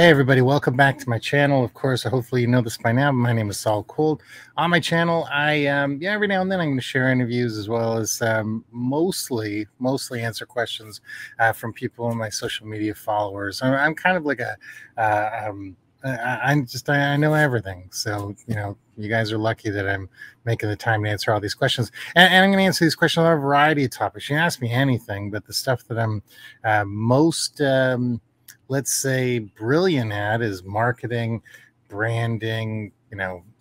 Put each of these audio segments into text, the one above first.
Hey everybody, welcome back to my channel. Of course, hopefully you know this by now, but my name is Saul Cold. On my channel, I every now and then I'm going to share interviews as well as mostly answer questions from people in my social media followers. I'm kind of like a I know everything. So, you guys are lucky that I'm making the time to answer all these questions. And I'm going to answer these questions on a variety of topics. You can ask me anything, but the stuff that I'm most let's say brilliant at is marketing, branding,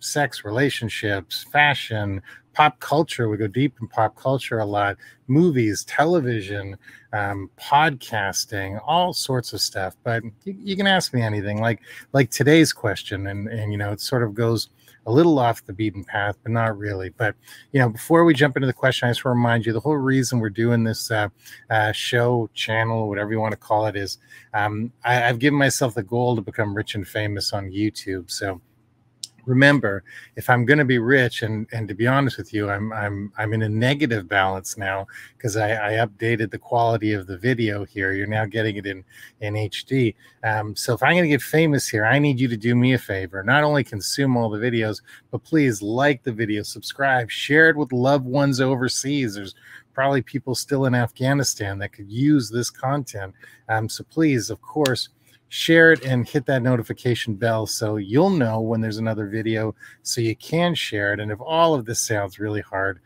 sex, relationships, fashion, pop culture. We go deep in pop culture a lot, movies, television, podcasting, all sorts of stuff. But you can ask me anything, like today's question, and it sort of goes a little off the beaten path, but not really. But before we jump into the question, I just want to remind you the whole reason we're doing this show, channel, whatever you want to call it, is I've given myself the goal to become rich and famous on YouTube. So remember, if I'm going to be rich, and to be honest with you, I'm in a negative balance now because I updated the quality of the video here. You're now getting it in HD. So if I'm going to get famous here, I need you to do me a favor. Not only consume all the videos, but please like the video, subscribe, share it with loved ones overseas. There's probably people still in Afghanistan that could use this content. So please, of course, share it and hit that notification bell so you'll know when there's another video so you can share it. And if all of this sounds really hard,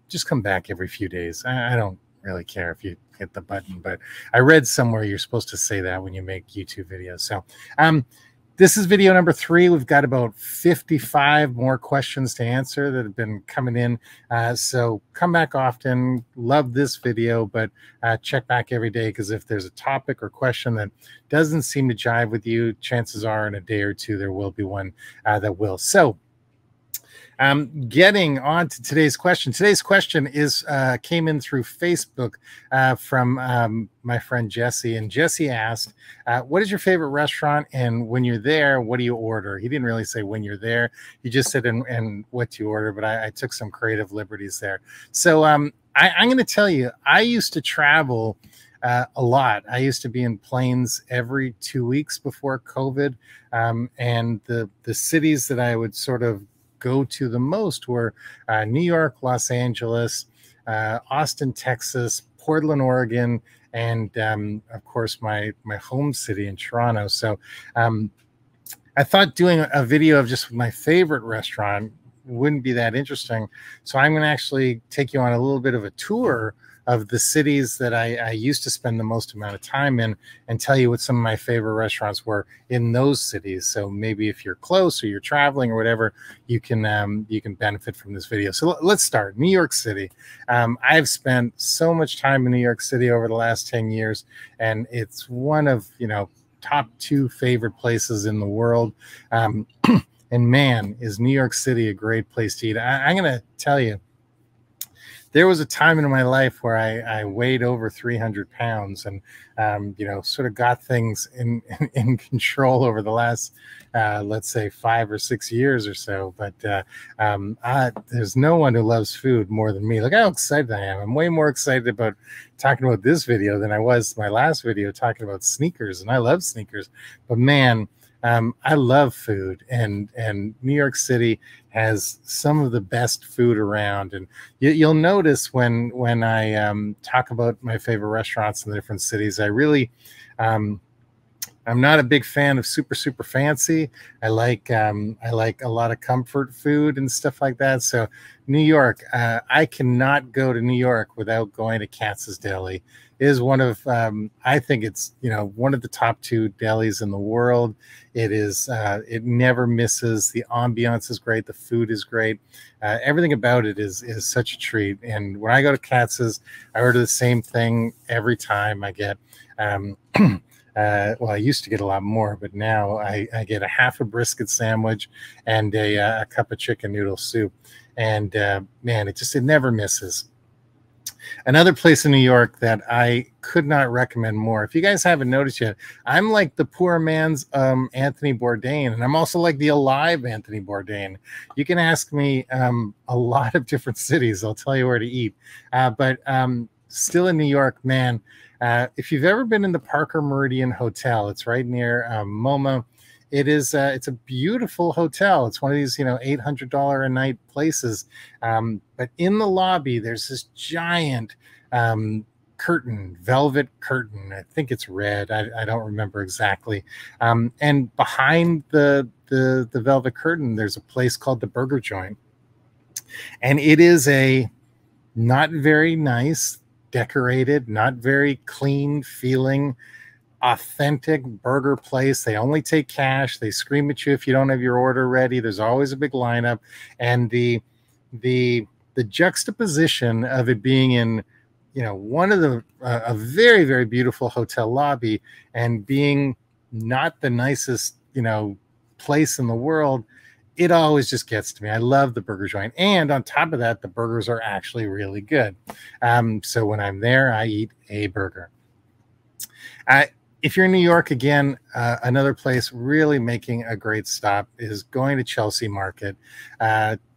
just come back every few days. I don't really care if you hit the button, but I read somewhere you're supposed to say that when you make YouTube videos. So this is video number 3. We've got about 55 more questions to answer that have been coming in. So come back often. Love this video, but check back every day, because if there's a topic or question that doesn't seem to jive with you, chances are in a day or two there will be one that will. So getting on to today's question. Today's question is came in through Facebook from my friend Jesse, and Jesse asked, what is your favorite restaurant, and when you're there, what do you order? He didn't really say when you're there. He just said and what you order, but I took some creative liberties there. So I'm going to tell you, I used to travel a lot. I used to be in planes every 2 weeks before COVID, and the cities that I would sort of go to the most were New York, Los Angeles, Austin, Texas, Portland, Oregon, and of course my home city in Toronto. So I thought doing a video of just my favorite restaurant wouldn't be that interesting. So I'm going to actually take you on a little bit of a tour of the cities that I used to spend the most amount of time in, and tell you what some of my favorite restaurants were in those cities. So maybe if you're close or you're traveling or whatever, you can benefit from this video. So let's start. New York City. I've spent so much time in New York City over the last 10 years, and it's one of, top 2 favorite places in the world. And man, is New York City a great place to eat. I'm going to tell you, there was a time in my life where I weighed over 300 pounds and, sort of got things in control over the last, let's say 5 or 6 years or so. But there's no one who loves food more than me. Look how excited I am. I'm way more excited about talking about this video than I was my last video talking about sneakers. And I love sneakers, but man, I love food, and New York City has some of the best food around. And you'll notice when I talk about my favorite restaurants in the different cities, I really I'm not a big fan of super fancy. I like a lot of comfort food and stuff like that. So New York, I cannot go to New York without going to Katz's Deli. It is one of I think it's one of the top 2 delis in the world. It is it never misses. The ambiance is great. The food is great. Everything about it is such a treat. And when I go to Katz's, I order the same thing every time. I get well, I used to get a lot more, but now I get a half a brisket sandwich and a cup of chicken noodle soup. And man, it never misses. Another place in New York that I could not recommend more. If you guys haven't noticed yet, I'm like the poor man's Anthony Bourdain, and I'm also like the alive Anthony Bourdain. You can ask me a lot of different cities. I'll tell you where to eat. But still in New York, man. If you've ever been in the Parker Meridian Hotel, it's right near MoMA. It's a beautiful hotel. It's one of these, $800 a night places. But in the lobby, there's this giant velvet curtain. I think it's red. I don't remember exactly. And behind the velvet curtain, there's a place called the Burger Joint. And it is a not very nice, decorated, not very clean feeling, authentic burger place. They only take cash. They scream at you if you don't have your order ready. There's always a big lineup. And the juxtaposition of it being in, one of a very, very beautiful hotel lobby and being not the nicest, place in the world, it always just gets to me. I love the Burger Joint. And on top of that, the burgers are actually really good. So when I'm there, I eat a burger. If you're in New York, again, another place really making a great stop is going to Chelsea Market.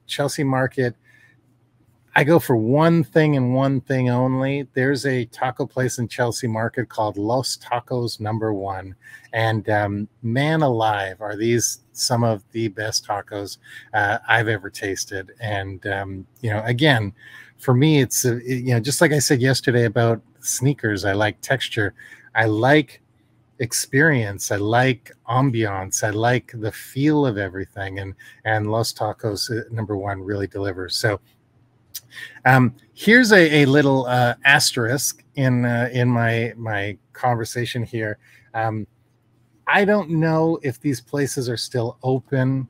Chelsea Market, I go for one thing and one thing only. There's a taco place in Chelsea Market called Los Tacos Number One. And man alive, are these some of the best tacos I've ever tasted. And, again, for me, it's, just like I said yesterday about sneakers, I like texture. I like experience. I like ambiance. I like the feel of everything. And Los Tacos Number One really delivers. So, here's a little asterisk in my conversation here. I don't know if these places are still open.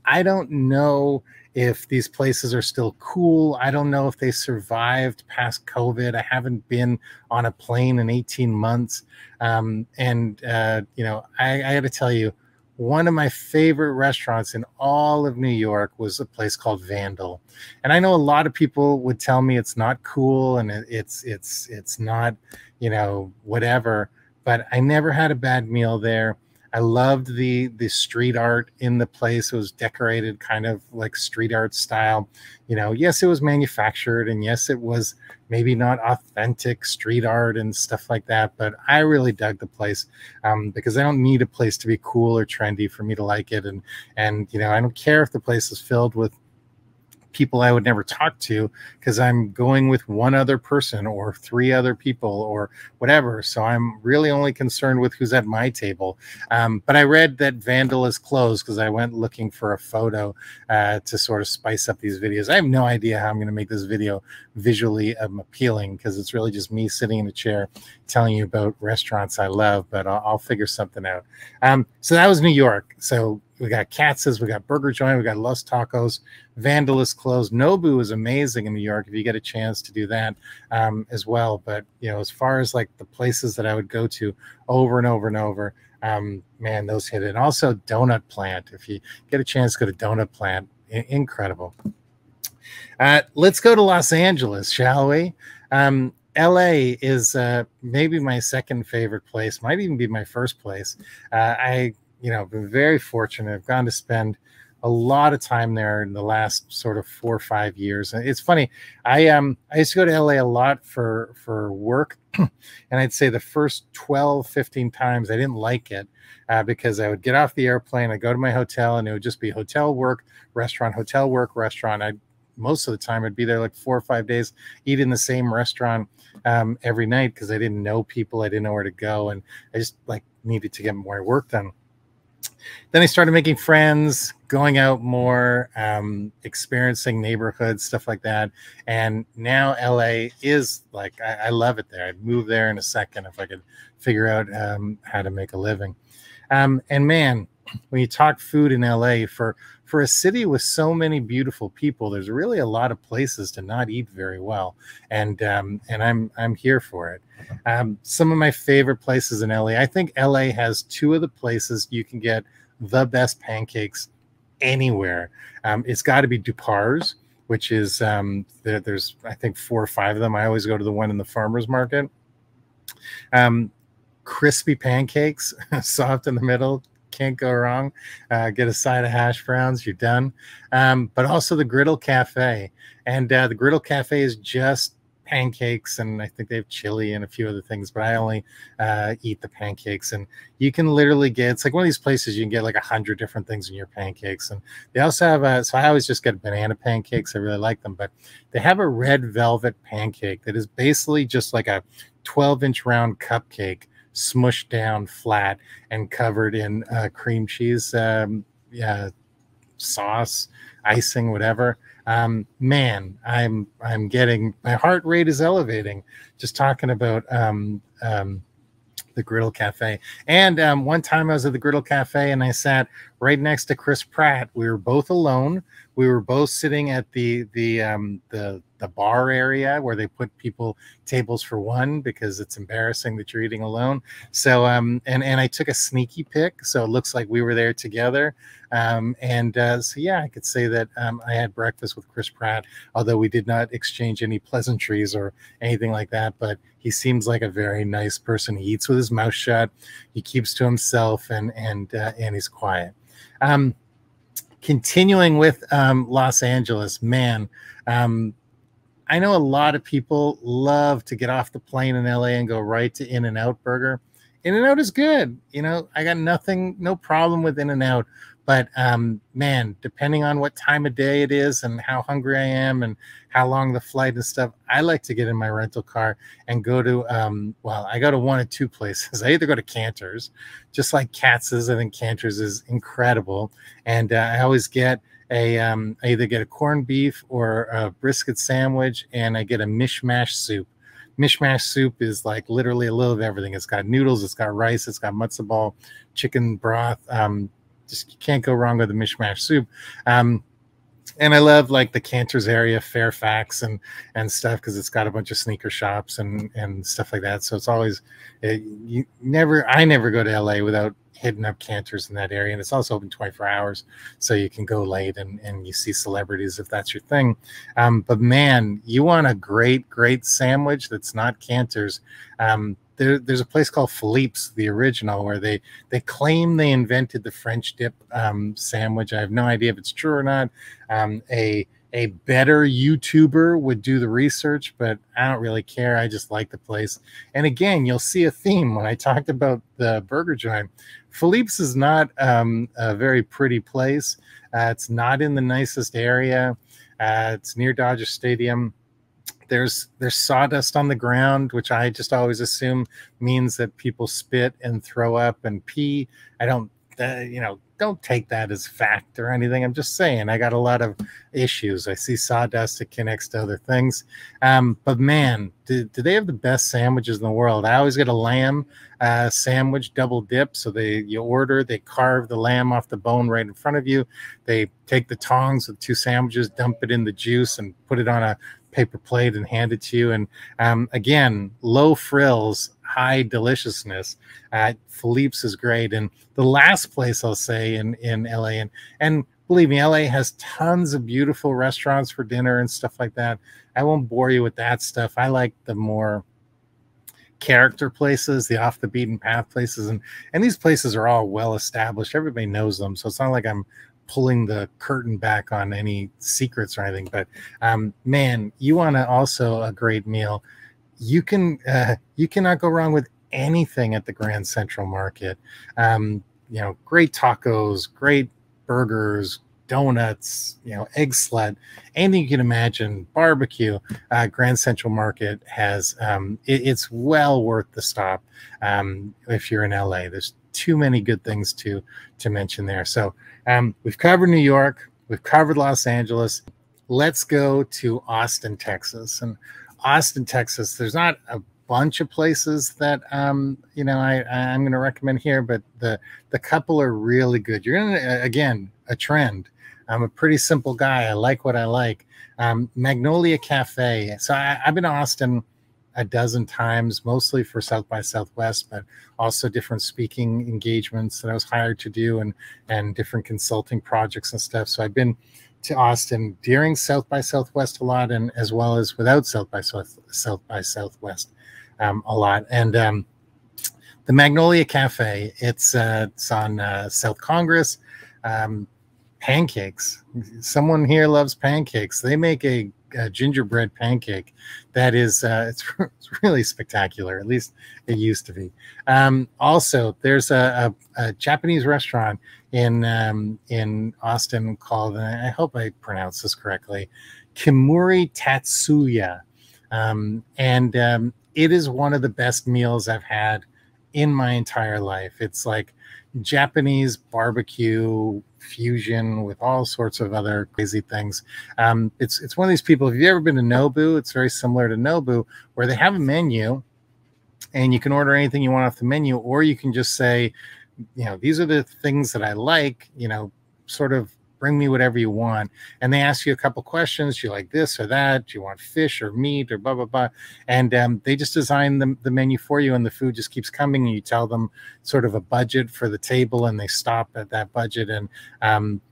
I don't know if these places are still cool. I don't know if they survived past COVID. I haven't been on a plane in 18 months. I got to tell you, one of my favorite restaurants in all of New York was a place called Vandal. And I know a lot of people would tell me it's not cool and it's not, whatever, but I never had a bad meal there. I loved the street art in the place. It was decorated kind of like street art style. Yes, it was manufactured, and yes, it was maybe not authentic street art and stuff like that. But I really dug the place because I don't need a place to be cool or trendy for me to like it. And I don't care if the place is filled with people I would never talk to because I'm going with one other person or three other people or whatever. So I'm really only concerned with who's at my table. But I read that Vandal is closed because I went looking for a photo to sort of spice up these videos. I have no idea how I'm going to make this video visually appealing because it's really just me sitting in a chair telling you about restaurants I love, but I'll figure something out. So that was New York. So we got Katz's, we got Burger Joint, we got Los Tacos. Vandal is closed. Nobu is amazing in New York if you get a chance to do that as well. But as far as like the places that I would go to over and over and over, man, those hit it. And also Donut Plant. If you get a chance to go to Donut Plant, incredible. Let's go to Los Angeles, shall we? LA is maybe my second favorite place, might even be my first place. Been very fortunate. I've gone to spend a lot of time there in the last sort of 4 or 5 years. And it's funny. I used to go to LA a lot for work. And I'd say the first 12, 15 times I didn't like it because I would get off the airplane, I'd go to my hotel, and it would just be hotel, work, restaurant, hotel, work, restaurant. Most of the time I'd be there like 4 or 5 days, eat in the same restaurant every night because I didn't know people. I didn't know where to go. And I just needed to get more work done. Then I started making friends, going out more, experiencing neighborhoods, stuff like that. And now LA is I love it there. I'd move there in a second if I could figure out how to make a living. And man, when you talk food in LA, for a city with so many beautiful people, there's really a lot of places to not eat very well. And I'm here for it. Some of my favorite places in LA, I think LA has two of the places you can get the best pancakes anywhere. It's got to be Dupar's, which is there's I think 4 or 5 of them. I always go to the one in the farmers market. Crispy pancakes, soft in the middle, can't go wrong. Get a side of hash browns, you're done. But also the Griddle Cafe, and the Griddle Cafe is just pancakes, and I think they have chili and a few other things, but I only eat the pancakes. And you can literally get, it's like one of these places you can get like 100 different things in your pancakes. And they also have so I always just get banana pancakes. I really like them, but they have a red velvet pancake that is basically just like a 12-inch round cupcake smushed down flat and covered in cream cheese sauce, icing, whatever. Man, I'm getting, my heart rate is elevating just talking about the Griddle Cafe. And one time I was at the Griddle Cafe and I sat right next to Chris Pratt. We were both alone. We were both sitting at the bar area where they put people tables for one because it's embarrassing that you're eating alone. So and I took a sneaky pic, so it looks like we were there together. So yeah, I could say that I had breakfast with Chris Pratt, although we did not exchange any pleasantries or anything like that. But he seems like a very nice person. He eats with his mouth shut. He keeps to himself, and he's quiet. Continuing with Los Angeles, man. I know a lot of people love to get off the plane in LA and go right to In-N-Out Burger. In-N-Out is good. You know, I got no problem with In-N-Out. But man, depending on what time of day it is and how hungry I am and how long the flight and stuff, I like to get in my rental car and go to, I go to one of two places. I either go to Canters, just like Katz's. I think Canters is incredible. And I always get I either get a corned beef or a brisket sandwich, and I get a mishmash soup. Mishmash soup is like literally a little of everything. It's got noodles, it's got rice, it's got matzo ball, chicken broth. Just you can't go wrong with a mishmash soup. And I love like the Canters area, Fairfax and stuff, because it's got a bunch of sneaker shops and stuff like that. So it's always I never go to LA without hitting up Canters in that area. And it's also open 24 hours, so you can go late and you see celebrities if that's your thing. But man, you want a great sandwich that's not Canters. There's a place called Phillipe's, the original, where they claim they invented the French dip sandwich. I have no idea if it's true or not. A better YouTuber would do the research, but I don't really care. I just like the place. And again, you'll see a theme when I talked about the burger joint. Phillipe's is not a very pretty place. It's not in the nicest area. It's near Dodger Stadium. There's sawdust on the ground, which I just always assume means that people spit and throw up and pee. I don't, don't take that as fact or anything. I'm just saying I got a lot of issues. I see sawdust, it connects to other things. But man, do they have the best sandwiches in the world? I always get a lamb sandwich, double dip. So they carve the lamb off the bone right in front of you. They take the tongs with two sandwiches, dump it in the juice, and put it on a paper plate and hand it to you. And again, low frills, high deliciousness. Phillipe's is great. And the last place I'll say in LA, and believe me, LA has tons of beautiful restaurants for dinner and stuff like that. I won't bore you with that stuff. I like the more character places, the off the beaten path places, and these places are all well established. Everybody knows them, so it's not like I'm pulling the curtain back on any secrets or anything. But man, you want also a great meal, you cannot go wrong with anything at the Grand Central Market. Great tacos, great burgers, donuts, egg slut, anything you can imagine, barbecue. Grand Central Market has it's well worth the stop if you're in LA. There's too many good things to mention there. So we've covered New York, we've covered Los Angeles. Let's go to Austin, Texas. And Austin, Texas, there's not a bunch of places that I'm going to recommend here, but the couple are really good. You're gonna, again, a trend. I'm a pretty simple guy. I like what I like. Magnolia Cafe. So I've been to Austin a dozen times, mostly for South by Southwest, but also different speaking engagements that I was hired to do and different consulting projects and stuff. So I've been to Austin during South by Southwest a lot, and as well as without South by Southwest a lot. And the Magnolia Cafe, it's on South Congress. Pancakes. Someone here loves pancakes. They make a gingerbread pancake that is it's really spectacular. At least it used to be. Also, there's a Japanese restaurant in Austin called, and I hope I pronounce this correctly, Kemuri Tatsuya. It is one of the best meals I've had in my entire life. It's like Japanese barbecue fusion with all sorts of other crazy things. It's one of these people, if you've ever been to Nobu, it's very similar to Nobu, where they have a menu and you can order anything you want off the menu, or you can just say, these are the things that I like, sort of bring me whatever you want. And they ask you a couple questions. Do you like this or that? Do you want fish or meat or blah, blah, blah? And they just design the menu for you, and the food just keeps coming, and you tell them sort of a budget for the table, and they stop at that budget. And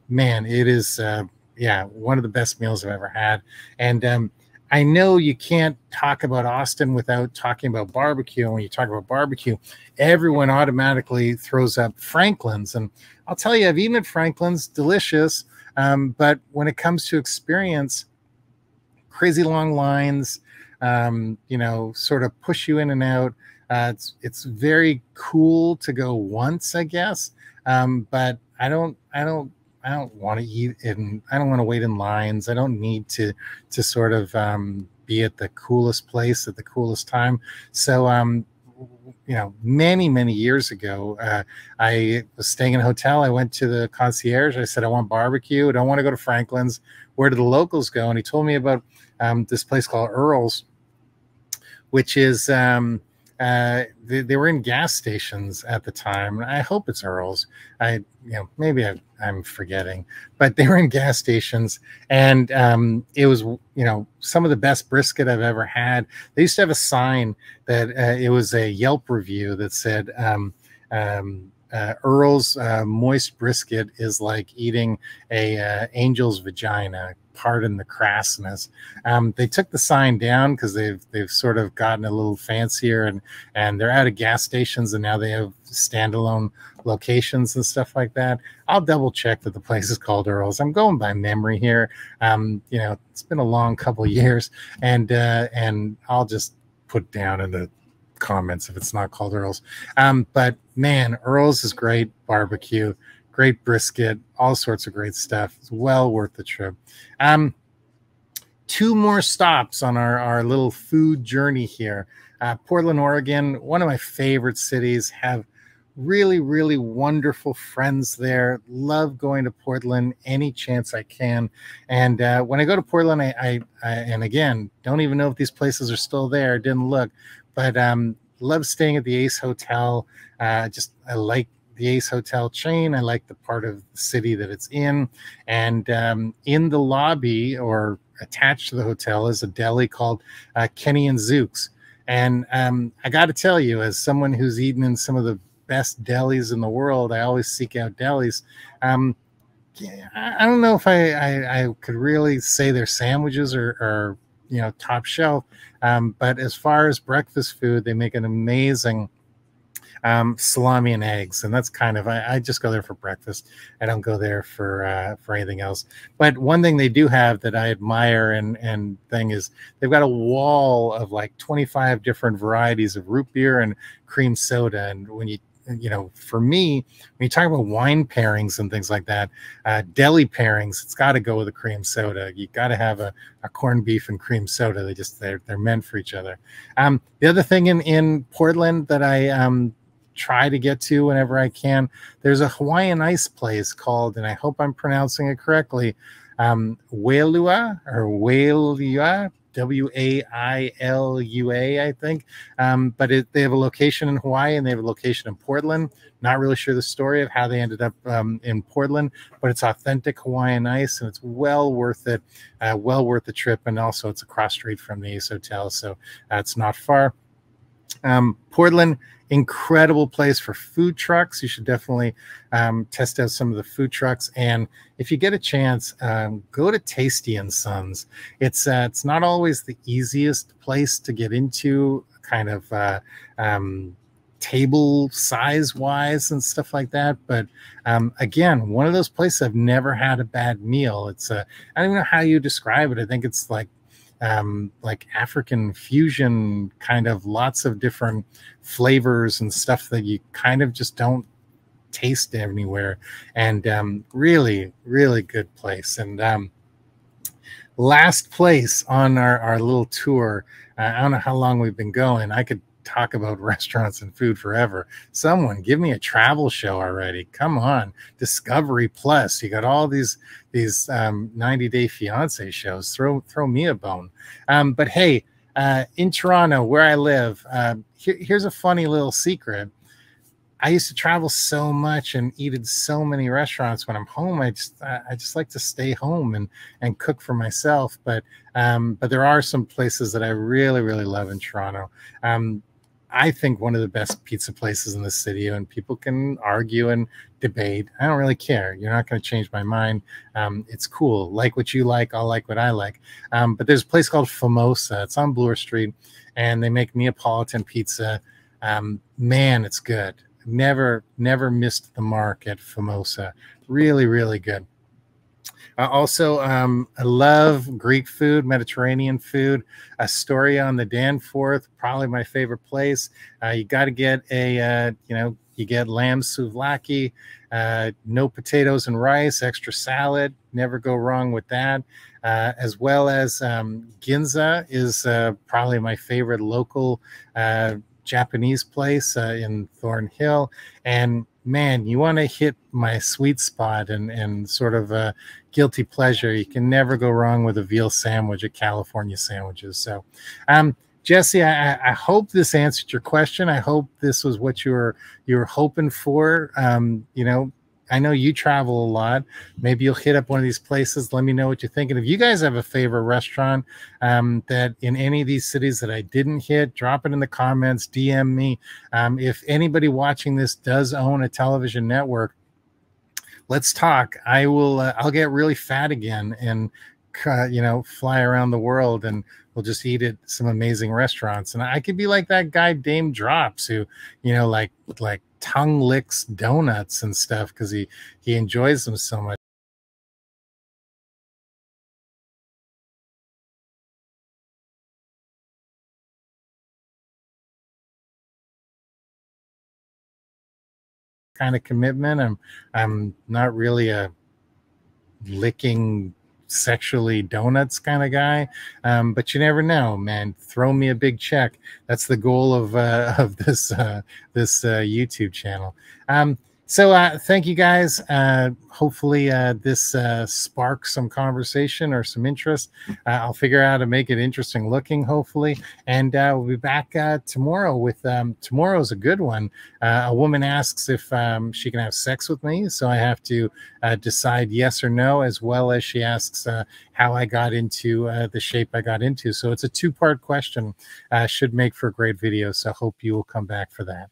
man, it is, one of the best meals I've ever had. And I know you can't talk about Austin without talking about barbecue. And when you talk about barbecue, everyone automatically throws up Franklin's. And I'll tell you, I've eaten at Franklin's, delicious. But when it comes to experience, crazy long lines, sort of push you in and out. It's very cool to go once, I guess. But I don't want to eat in, I don't want to wait in lines. I don't need to sort of be at the coolest place at the coolest time. So, many years ago, I was staying in a hotel. I went to the concierge. I said, I want barbecue. I don't want to go to Franklin's. Where do the locals go? And he told me about this place called Earl's, which is, they were in gas stations at the time. I hope it's Earl's. Maybe I'm forgetting, but they were in gas stations, and it was, some of the best brisket I've ever had. They used to have a sign that it was a Yelp review that said, Earl's moist brisket is like eating a angel's vagina. Pardon the crassness. They took the sign down because they've sort of gotten a little fancier, and they're out of gas stations, and now they have standalone locations and stuff like that. I'll double check that the place is called Earl's. I'm going by memory here. It's been a long couple of years, and I'll just put down in the comments if it's not called Earl's. But man, Earl's is great barbecue, great brisket, all sorts of great stuff. It's well worth the trip. Two more stops on our little food journey here. Portland, Oregon, one of my favorite cities. Have really, really wonderful friends there. Love going to Portland any chance I can. And when I go to Portland, I and again, don't even know if these places are still there. Didn't look, but love staying at the Ace Hotel. I like the Ace Hotel chain. I like the part of the city that it's in. And in the lobby, or attached to the hotel, is a deli called Kenny and Zuke's. And I got to tell you, as someone who's eaten in some of the best delis in the world, I always seek out delis. I don't know if I could really say their sandwiches are top shelf. But as far as breakfast food, they make an amazing salami and eggs, and that's kind of, I just go there for breakfast. I don't go there for anything else. But one thing they do have that I admire and thing is they've got a wall of like 25 different varieties of root beer and cream soda. And when for me, when you talk about wine pairings and things like that, deli pairings, it's got to go with a cream soda. You got to have a corned beef and cream soda. They're meant for each other. The other thing in Portland that I try to get to whenever I can, there's a Hawaiian ice place called, and I hope I'm pronouncing it correctly, Wailua, or Wailua, Wailua, I think. But they have a location in Hawaii, and they have a location in Portland. Not really sure the story of how they ended up in Portland, but it's authentic Hawaiian ice, and it's well worth it, well worth the trip. And also it's across street from the Ace Hotel, so it's not far. Portland, incredible place for food trucks. You should definitely test out some of the food trucks. And if you get a chance, go to Tasty and Sons. It's not always the easiest place to get into, kind of table size wise and stuff like that. But again, one of those places I've never had a bad meal. It's I don't even know how you describe it. I think it's like like African fusion, kind of lots of different flavors and stuff that you kind of just don't taste anywhere. And really, really good place. And last place on our little tour. I don't know how long we've been going. I could talk about restaurants and food forever. Someone give me a travel show already. Come on. Discovery Plus. You got all these 90-day fiance shows. Throw me a bone. But hey, in Toronto, where I live, here's a funny little secret. I used to travel so much and eat at so many restaurants. When I'm home, I just like to stay home and cook for myself. But there are some places that I really, really love in Toronto. I think one of the best pizza places in the city, and people can argue and debate. I don't really care. You're not going to change my mind. It's cool. Like what you like, I'll like what I like. But there's a place called Famoso. It's on Bloor Street, and they make Neapolitan pizza. Man, it's good. Never missed the mark at Famoso. Really, really good. Also, I love Greek food, Mediterranean food. Astoria on the Danforth, probably my favorite place. You got to get you get lamb souvlaki, no potatoes and rice, extra salad. Never go wrong with that. As well as Ginza is probably my favorite local Japanese place in Thornhill. And man, you want to hit my sweet spot and sort of a guilty pleasure. You can never go wrong with a veal sandwich at California Sandwiches. So Jesse, I hope this answered your question. I hope this was what you were hoping for. I know you travel a lot. Maybe you'll hit up one of these places. Let me know what you think. And if you guys have a favorite restaurant that in any of these cities that I didn't hit, drop it in the comments, DM me. If anybody watching this does own a television network, let's talk. I'll get really fat again and fly around the world, and we'll just eat at some amazing restaurants. And I could be like that guy Dame Drops, who like tongue licks donuts and stuff because he enjoys them so much. Kind of commitment. I'm not really a licking sexually donuts kind of guy, but you never know, man. Throw me a big check. That's the goal of this YouTube channel. So thank you guys. Hopefully this sparks some conversation or some interest. I'll figure out how to make it interesting looking, hopefully. And we'll be back tomorrow with tomorrow's a good one. A woman asks if she can have sex with me. So I have to decide yes or no, as well as she asks how I got into the shape I got into. So it's a two-part question. Should make for a great video. So I hope you will come back for that.